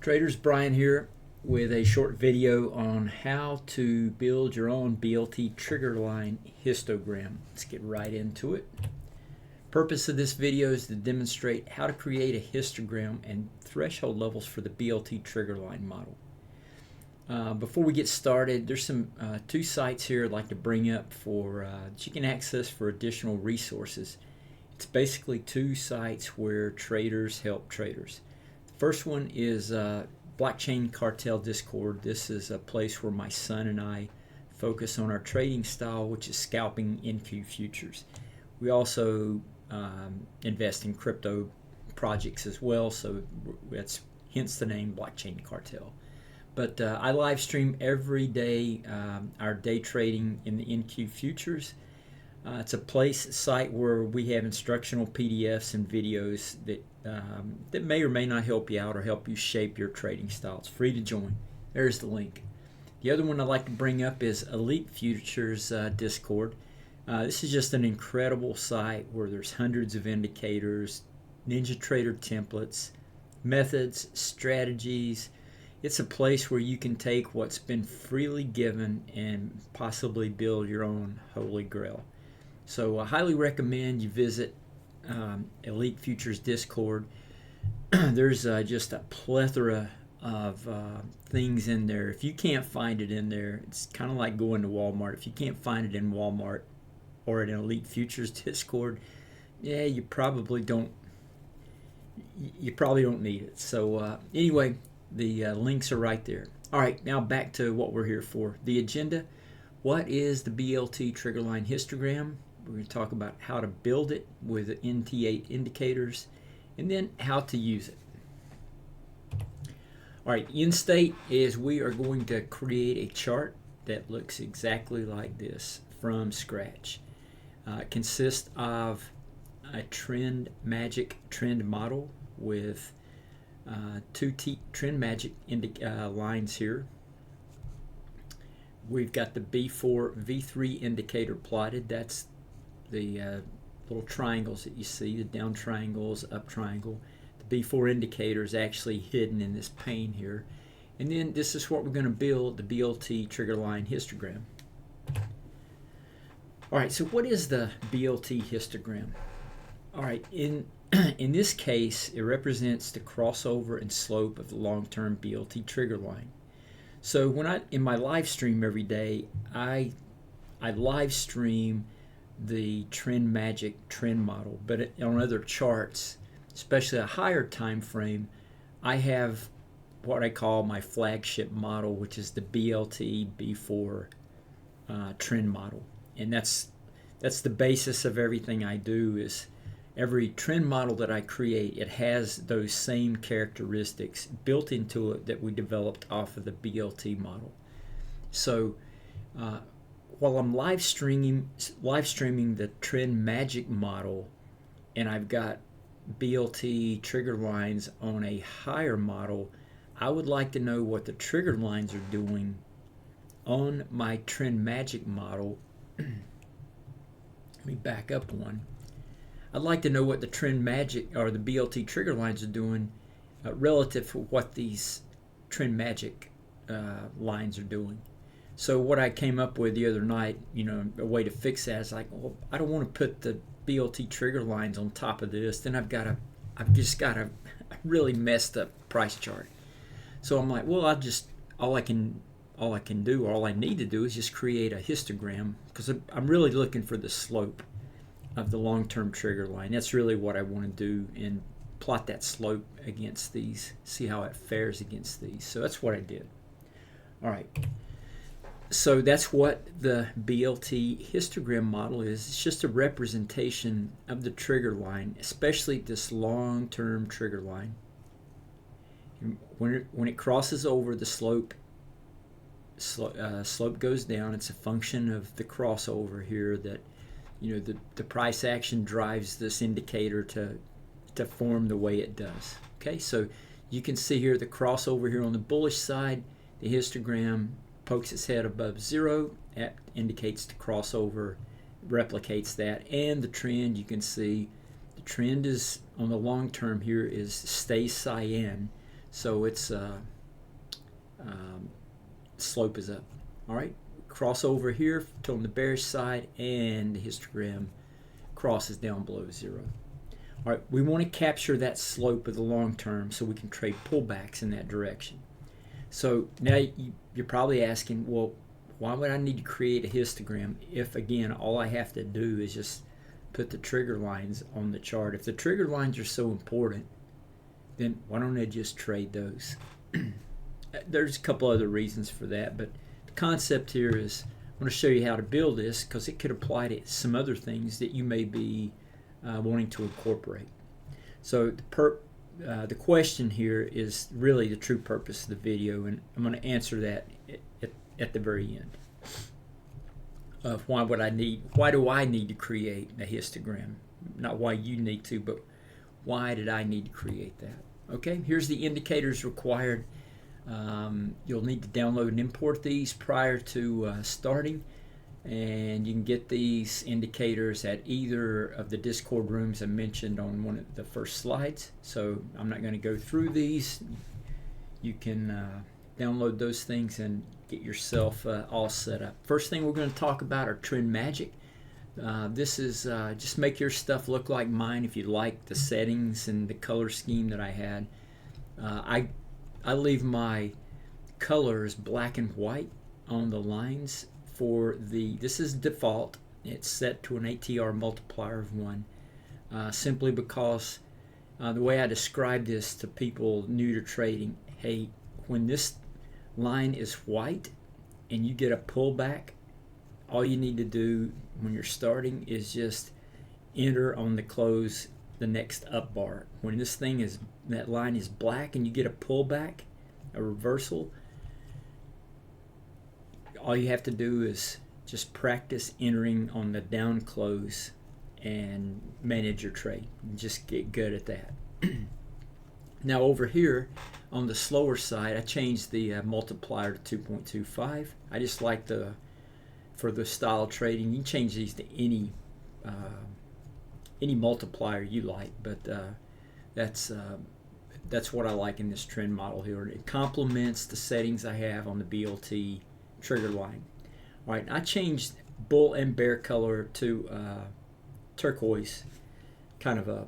Traders, Brian here with a short video on how to build your own BLT trigger line histogram. Let's get right into it. Purpose of this video is to demonstrate how to create a histogram and threshold levels for the BLT trigger line model. Before we get started, there's some two sites here I'd like to bring up for that you can access for additional resources. It's basically two sites where traders help traders. First one is Blockchain Cartel Discord. This is a place where my son and I focus on our trading style, which is scalping NQ futures. We also invest in crypto projects as well, so that's hence the name Blockchain Cartel. But I live stream every day our day trading in the NQ futures. It's a site where we have instructional PDFs and videos that may or may not help you out or help you shape your trading style. It's free to join. There's the link. The other one I'd like to bring up is Elite Futures Discord. This is just an incredible site where there's hundreds of indicators, NinjaTrader templates, methods, strategies. It's a place where you can take what's been freely given and possibly build your own holy grail. So I highly recommend you visit Elite Futures Discord. There's just a plethora of things in there. If you can't find it in there, it's kind of like going to Walmart. If you can't find it in Walmart or in Elite Futures Discord, yeah, you probably don't need it. So anyway, the links are right there. All right, now back to what we're here for. The agenda. What is the BLT triggerline histogram? We're going to talk about how to build it with NT8 indicators and then how to use it. All right, end state is we are going to create a chart that looks exactly like this from scratch. It consists of a trend magic trend model with two trend magic lines here. We've got the B4 V3 indicator plotted. That's the little triangles that you see, the down triangles, up triangle. The B4 indicator is actually hidden in this pane here. And then this is what we're going to build, the BLT trigger line histogram. All right, so what is the BLT histogram? All right, in this case, it represents the crossover and slope of the long-term BLT trigger line. So in my live stream every day, I live stream the trend magic trend model, but on other charts, especially a higher time frame, I have what I call my flagship model, which is the BLT B4 trend model, and that's the basis of everything I do. Is every trend model that I create, it has those same characteristics built into it that we developed off of the BLT model. So while I'm live streaming the trend magic model, and I've got BLT trigger lines on a higher model, I would like to know what the trigger lines are doing on my trend magic model. Let me back up one. I'd like to know what the trend magic or the BLT trigger lines are doing relative to what these trend magic lines are doing. So what I came up with the other night, a way to fix that is like, well, I don't want to put the BLT trigger lines on top of this. Then I've just got a really messed up price chart. So I'm like, well, all I need to do is just create a histogram, because I'm really looking for the slope of the long-term trigger line. That's really what I want to do, and plot that slope against these, see how it fares against these. So that's what I did. All right. So that's what the BLT histogram model is. It's just a representation of the trigger line, especially this long-term trigger line. When it crosses over the slope goes down. It's a function of the crossover here that the price action drives this indicator to form the way it does. Okay, so you can see here the crossover here on the bullish side. The histogram pokes its head above zero. That indicates the crossover replicates that, and the trend, you can see the trend is on the long term here is stays cyan. so its slope is up. All right, cross over here on the bearish side, and the histogram crosses down below 0. All right, we want to capture that slope of the long term so we can trade pullbacks in that direction. So now you're probably asking, well, why would I need to create a histogram if, again, all I have to do is just put the trigger lines on the chart? If the trigger lines are so important, then why don't I just trade those? There's a couple other reasons for that, but the concept here is I'm going to show you how to build this because it could apply to some other things that you may be wanting to incorporate. So the question here is really the true purpose of the video, and I'm going to answer that at the very end. Of why do I need to create a histogram? Not why you need to, but why did I need to create that? Okay, here's the indicators required. You'll need to download and import these prior to starting, and you can get these indicators at either of the Discord rooms I mentioned on one of the first slides. So I'm not going to go through these. You can download those things and get yourself all set up. First thing we're going to talk about are trend magic. This is just make your stuff look like mine if you like the settings and the color scheme that I had. I leave my colors black and white on the lines for this is default. It's set to an ATR multiplier of 1 simply because the way I describe this to people new to trading, hey, when this line is white and you get a pullback, all you need to do when you're starting is just enter on the close the next up bar. When that line is black and you get a pullback, a reversal, all you have to do is just practice entering on the down close and manage your trade. Just get good at that. Now over here on the slower side, I changed the multiplier to 2.25. I just like for the style trading, you can change these to any multiplier you like, but that's what I like in this trend model here. It complements the settings I have on the BLT trigger line. All right, I changed bull and bear color to turquoise, kind of a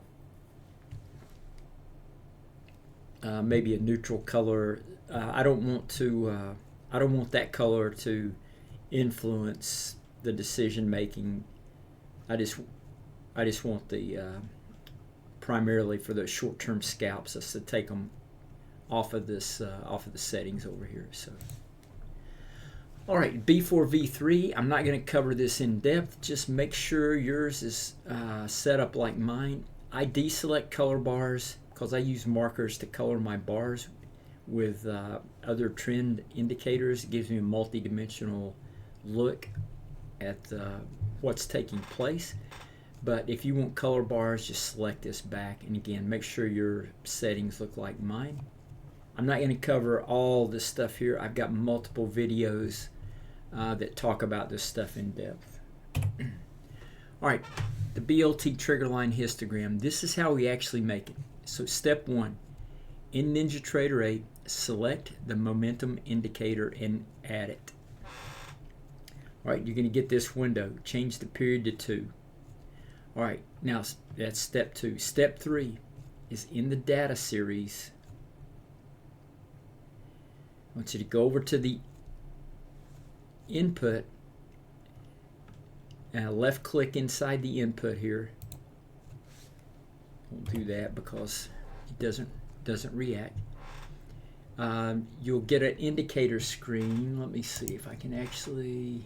maybe a neutral color. I don't want that color to influence the decision making. I just want the primarily for the short-term scalps us to take them off of this off of the settings over here. So all right, B4 V3, I'm not going to cover this in depth. Just make sure yours is set up like mine. I deselect color bars because I use markers to color my bars with other trend indicators. It gives me a multi-dimensional look at what's taking place. But if you want color bars, just select this back, and again, make sure your settings look like mine. I'm not going to cover all this stuff here. I've got multiple videos that talk about this stuff in depth. All right, the BLT trigger line histogram. This is how we actually make it. So step 1, in NinjaTrader 8, select the momentum indicator and add it. All right, you're going to get this window. Change the period to 2. All right, now that's step 2. Step 3 is in the data series. I want you to go over to the input and left click inside the input here. Won't do that because it doesn't react. You'll get an indicator screen. Let me see if I can actually.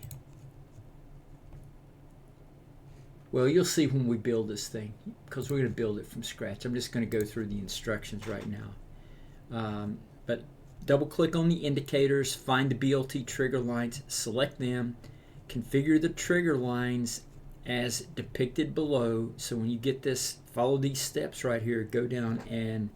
Well, you'll see when we build this thing because we're going to build it from scratch. I'm just going to go through the instructions right now. But double click on the indicators, find the BLT trigger lines, select them, configure the trigger lines as depicted below. So when you get this, follow these steps right here, go down and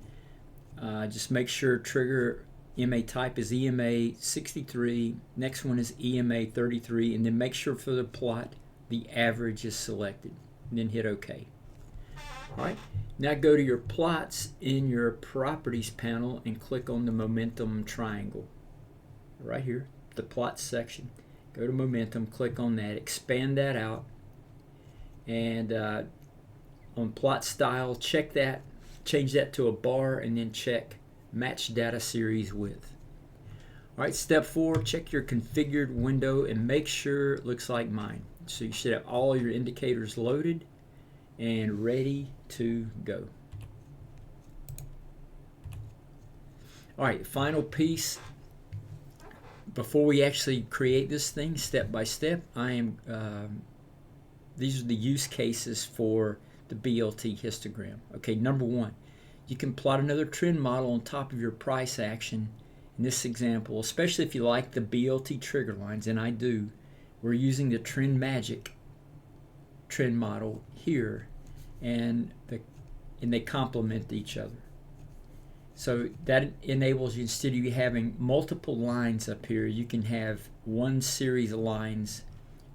just make sure trigger EMA type is EMA 63, next one is EMA 33, and then make sure for the plot the average is selected, and then hit OK. All right, Now go to your plots in your properties panel and click on the momentum triangle right here, the plots section. Go to momentum, click on that, expand that out, and on plot style, check that, change that to a bar, and then check match data series with. All right, step 4, check your configured window and make sure it looks like mine. So you should have all your indicators loaded and ready to go. All right, final piece. Before we actually create this thing step by step, these are the use cases for the BLT histogram. Okay, number 1, you can plot another trend model on top of your price action. In this example, especially if you like the BLT trigger lines, and I do, we're using the Trend Magic trend model here, and they complement each other. So that enables you, instead of you having multiple lines up here, you can have one series of lines,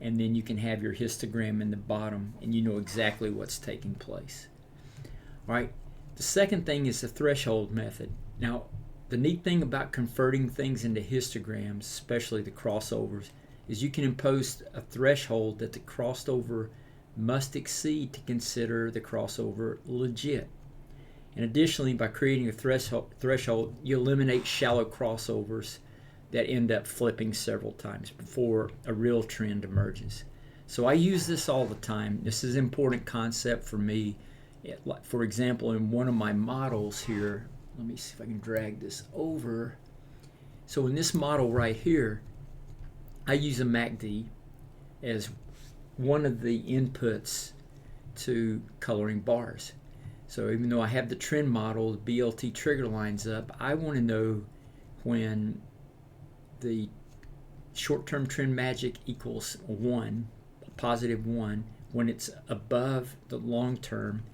and then you can have your histogram in the bottom, and you know exactly what's taking place. All right. The second thing is the threshold method. Now, the neat thing about converting things into histograms, especially the crossovers, is you can impose a threshold that the crossover must exceed to consider the crossover legit. And additionally, by creating a threshold, you eliminate shallow crossovers that end up flipping several times before a real trend emerges. So I use this all the time. This is an important concept for me. For example, in one of my models here, let me see if I can drag this over. So in this model right here, I use a MACD as one of the inputs to coloring bars. So even though I have the trend model, the BLT trigger lines up, I want to know when the short-term trend magic equals 1, positive 1, when it's above the long-term,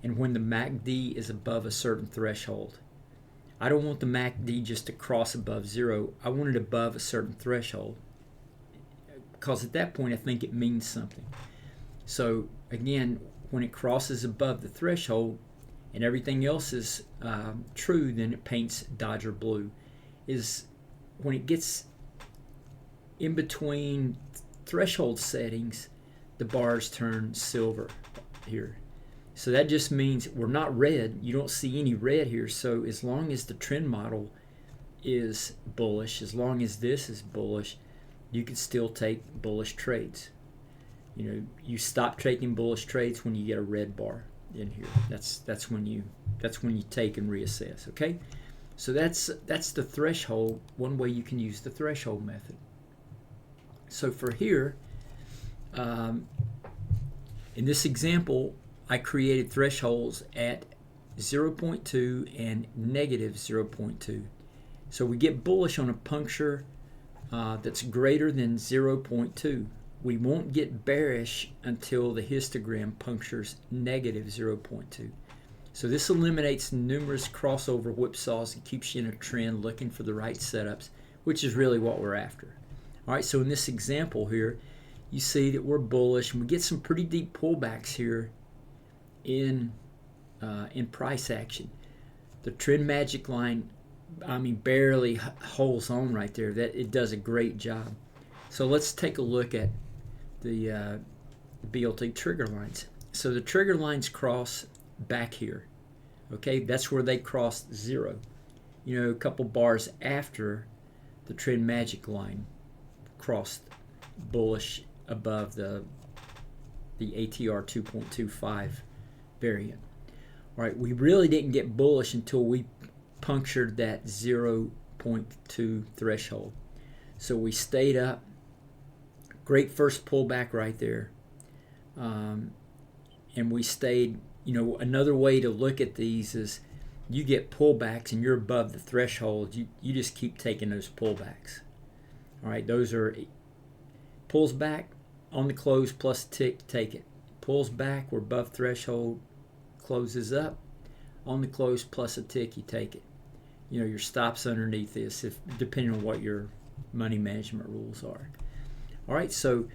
and when the MACD is above a certain threshold. I don't want the MACD just to cross above 0. I want it above a certain threshold, because at that point I think it means something. So again, when it crosses above the threshold and everything else is true, then it paints Dodger blue. Is when it gets in between threshold settings, the bars turn silver here. So that just means we're not red. You don't see any red here. So as long as the trend model is bullish, as long as this is bullish, you can still take bullish trades. You know, you stop taking bullish trades when you get a red bar in here. That's when you take and reassess. Okay, so that's the threshold. One way you can use the threshold method. So for here, in this example, I created thresholds at 0.2 and negative 0.2. So we get bullish on a puncture that's greater than 0.2. We won't get bearish until the histogram punctures negative 0.2. So this eliminates numerous crossover whipsaws and keeps you in a trend looking for the right setups, which is really what we're after. All right, so in this example here, you see that we're bullish, and we get some pretty deep pullbacks here in price action. The trend magic line, I mean, barely holds on right there. That it does a great job. So let's take a look at the BLT trigger lines. So the trigger lines cross back here. Okay, that's where they cross 0. You know, a couple bars after the trend magic line crossed bullish above the ATR 2.25 variant. All right, we really didn't get bullish until we punctured that 0.2 threshold. So we stayed up. Great first pullback right there. And we stayed, you know, another way to look at these is you get pullbacks and you're above the threshold. You just keep taking those pullbacks. All right, those are pulls back on the close plus tick, take it. Pulls back, we're above threshold, closes up on the close plus a tick, you take it. You know, your stops underneath this, if depending on what your money management rules are. All right, so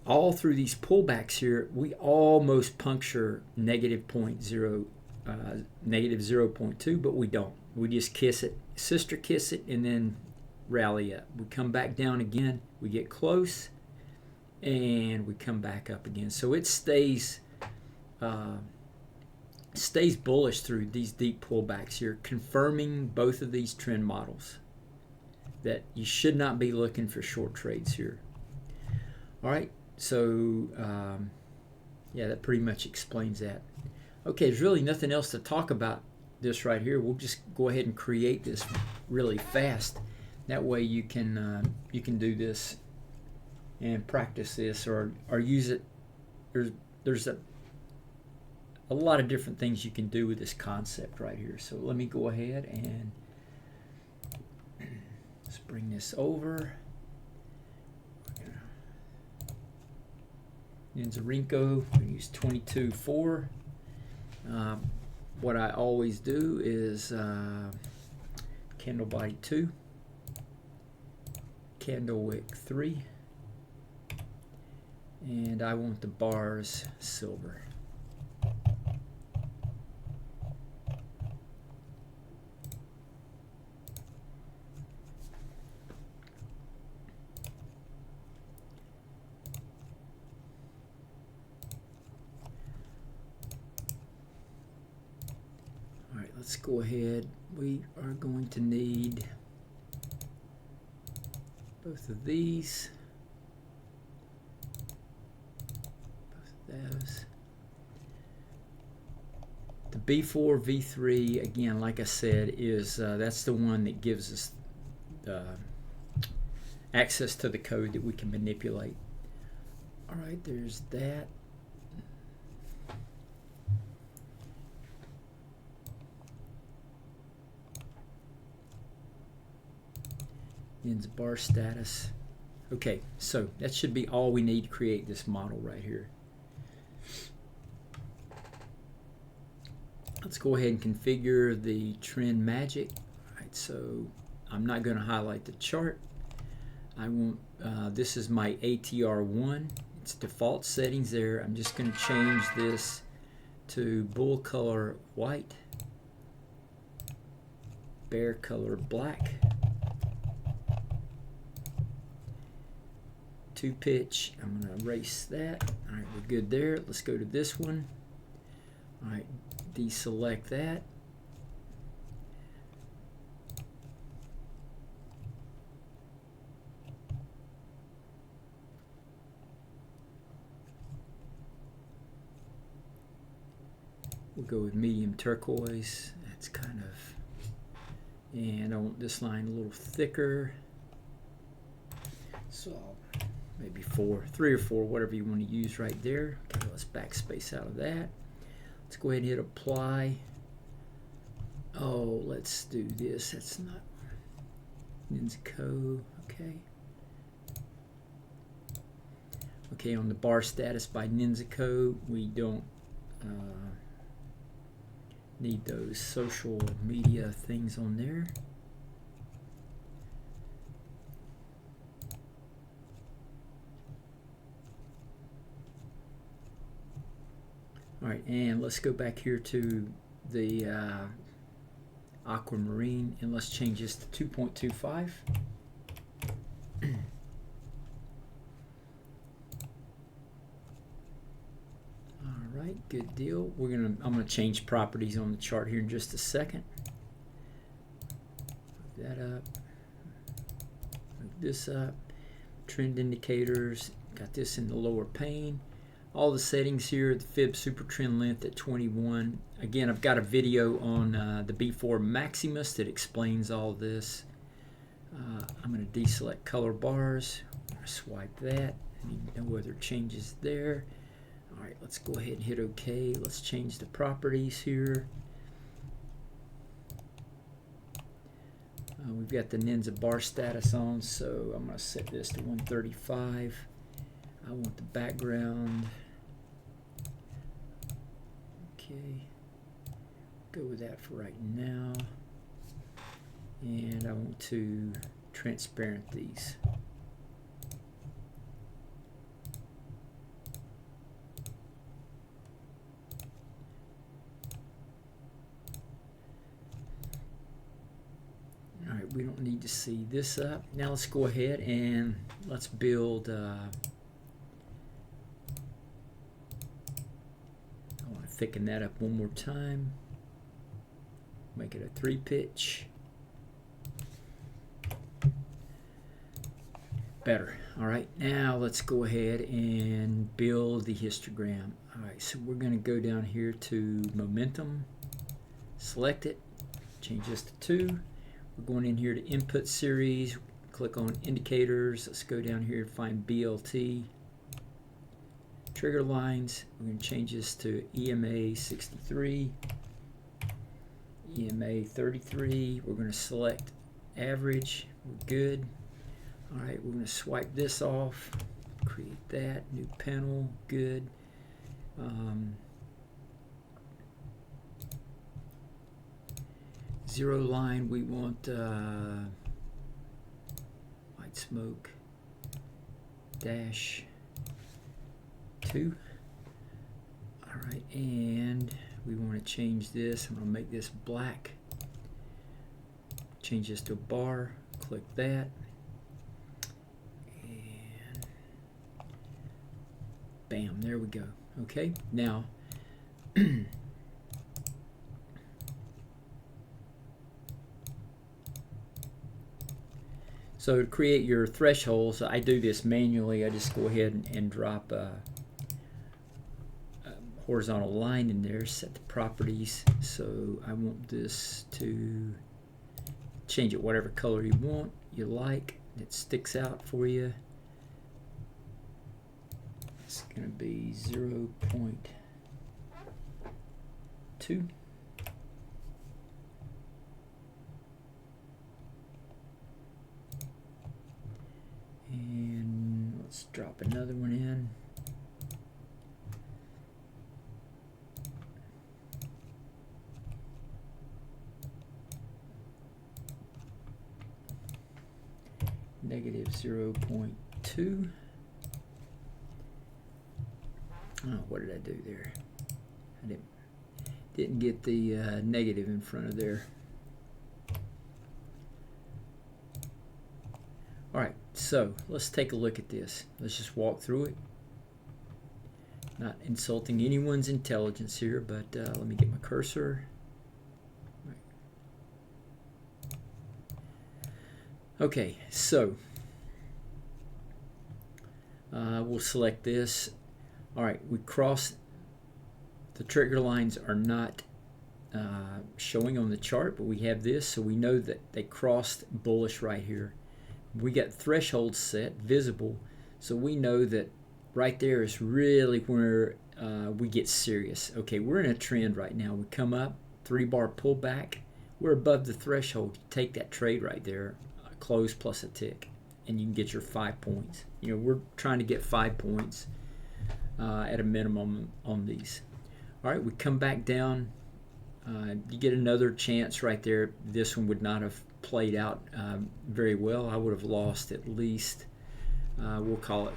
all through these pullbacks here, we almost puncture negative 0.2, but we don't. We just kiss it, sister kiss it, and then rally up. We come back down again, we get close, and we come back up again. So it stays bullish through these deep pullbacks here, confirming both of these trend models that you should not be looking for short trades here. All right, so yeah, that pretty much explains that. Okay, there's really nothing else to talk about this right here. We'll just go ahead and create this really fast. That way you can do this and practice this or use it. There's a lot of different things you can do with this concept right here. So let me go ahead and let's bring this over. Ninzarenko, we use 22.4. What I always do is candle body 2, candle wick 3, and I want the bars silver. Let's go ahead. We are going to need both of these, both of those. The B4 V3 again, like I said, is that's the one that gives us access to the code that we can manipulate. All right, there's that. Ends bar status. Okay, so that should be all we need to create this model right here. Let's go ahead and configure the trend magic. All right, so I'm not going to highlight the chart. I want this is my ATR1. It's default settings there. I'm just going to change this to bull color white, bear color black. 2 pitch, I'm going to erase that. All right, we're good there. Let's go to this one. All right, deselect that. We'll go with medium turquoise. That's kind of, and I want this line a little thicker. So maybe 3 or 4, whatever you want to use right there. Okay, let's backspace out of that. Let's go ahead and hit apply. Oh, let's do this. That's not Ninzarenko. Okay. Okay, on the bar status by Ninzarenko, we don't need those social media things on there. All right, and let's go back here to the aquamarine, and let's change this to 2.25. All right, good deal. I'm gonna change properties on the chart here in just a second. Move that up. Move this up. Trend indicators. Got this in the lower pane. All the settings here, the fib super trend length at 21. Again, I've got a video on the B4 Maximus that explains all this. I'm going to deselect color bars. I'm going to swipe that. No other changes there. All right, let's go ahead and hit OK. Let's change the properties here. We've got the Ninja bar status on, so I'm going to set this to 135. I want the background. Okay, go with that for right now. And I want to transparent these. Alright, we don't need to see this up. Now let's go ahead and let's build I want to thicken that up one more time. Make it a 3-pitch. Better. Alright, now let's go ahead and build the histogram. Alright, so we're going to go down here to momentum, select it, change this to 2. We're going in here to input series, click on indicators. Let's go down here and find BLT. Trigger lines, we're going to change this to EMA 63, EMA 33. We're going to select average. We're good. Alright, we're going to swipe this off, create that, new panel, good. Zero line, we want white smoke dash 2. Alright, and we want to change this. I'm going to make this black. Change this to a bar, click that. And bam, there we go. Okay, now so to create your thresholds, I do this manually. I just go ahead and drop a horizontal line in there, set the properties. So I want this to change it whatever color you want, you like, that sticks out for you. It's going to be 0.2. And let's drop another one in. Negative 0.2. Oh, what did I do there? I didn't get the negative in front of there. Alright, so let's take a look at this. Let's just walk through it. Not insulting anyone's intelligence here, but let me get my cursor. Okay, so we'll select this. Alright, we cross. The trigger lines are not showing on the chart, but we have this, so we know that they crossed bullish right here. We got thresholds set, visible, so we know that right there is really where we get serious. Okay, we're in a trend right now. We come up, 3-bar pullback, we're above the threshold. You take that trade right there, close plus a tick, and you can get your 5 points. You know, we're trying to get 5 points at a minimum on these. All right, we come back down. You get another chance right there. This one would not have played out very well. I would have lost at least, we'll call it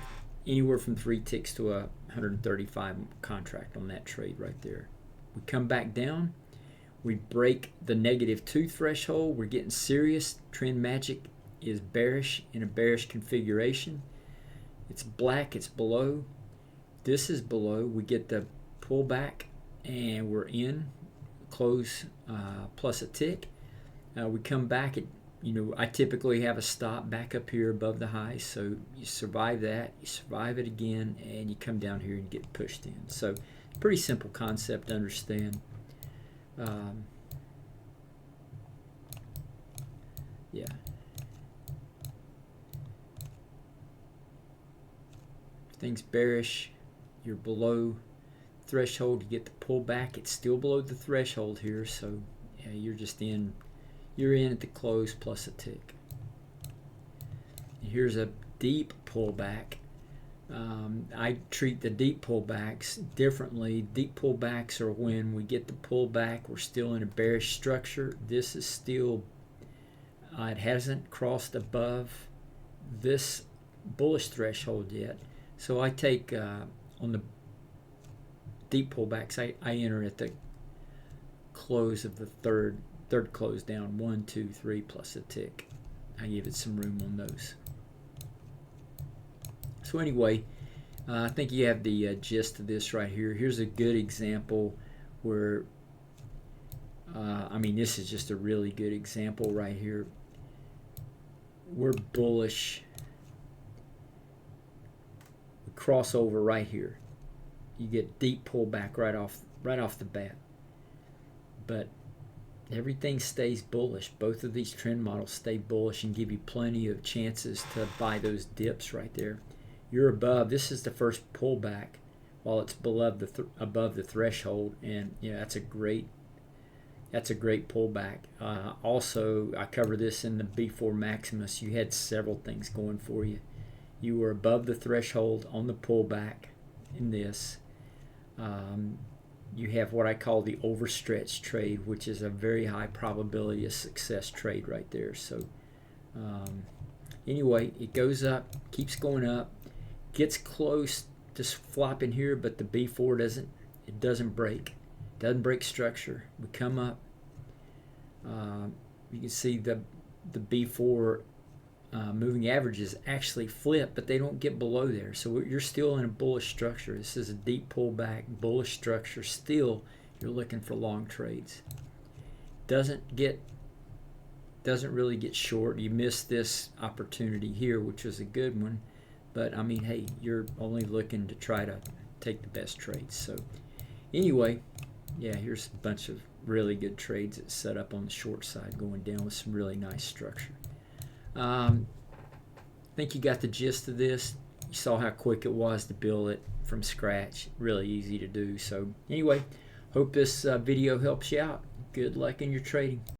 anywhere from 3 ticks to a 135 contract on that trade right there. We come back down. We break the -2 threshold. We're getting serious. Trend magic is bearish in a bearish configuration. It's black, it's below. This is below. We get the pullback and we're in. Close plus a tick. We come back at, you know, I typically have a stop back up here above the high, so you survive that, you survive it again, and you come down here and get pushed in. So pretty simple concept to understand. Yeah. If things bearish, you're below threshold, you get the pullback. It's still below the threshold here, so yeah, you're just in. You're in at the close plus a tick. And here's a deep pullback. I treat the deep pullbacks differently. Deep pullbacks are when we get the pullback, we're still in a bearish structure. This is still, it hasn't crossed above this bullish threshold yet. So I take, on the deep pullbacks, I enter at the close of the third third close down, 1, 2, 3 plus a tick. I give it some room on those. So anyway, I think you have the gist of this right here. Here's a good example where, I mean, this is just a really good example right here. We're bullish. We crossover right here. You get deep pullback right off the bat. But everything stays bullish. Both of these trend models stay bullish and give you plenty of chances to buy those dips right there. You're above. This is the first pullback while it's above the threshold, and yeah, that's a great pullback. Also, I cover this in the B4 Maximus. You had several things going for you. You were above the threshold on the pullback in this. You have what I call the overstretched trade, which is a very high probability of success trade right there. So anyway, it goes up, keeps going up, gets close to flopping here, but the B4 doesn't break structure. We come up. You can see the B4 moving averages actually flip, but they don't get below there. So you're still in a bullish structure. This is a deep pullback, bullish structure. Still, you're looking for long trades. Doesn't really get short. You missed this opportunity here, which was a good one. But I mean, hey, you're only looking to try to take the best trades. So anyway, yeah, here's a bunch of really good trades that set up on the short side going down with some really nice structure. I think you got the gist of this. You saw how quick it was to build it from scratch. Really easy to do. So anyway, hope this video helps you out. Good luck in your trading.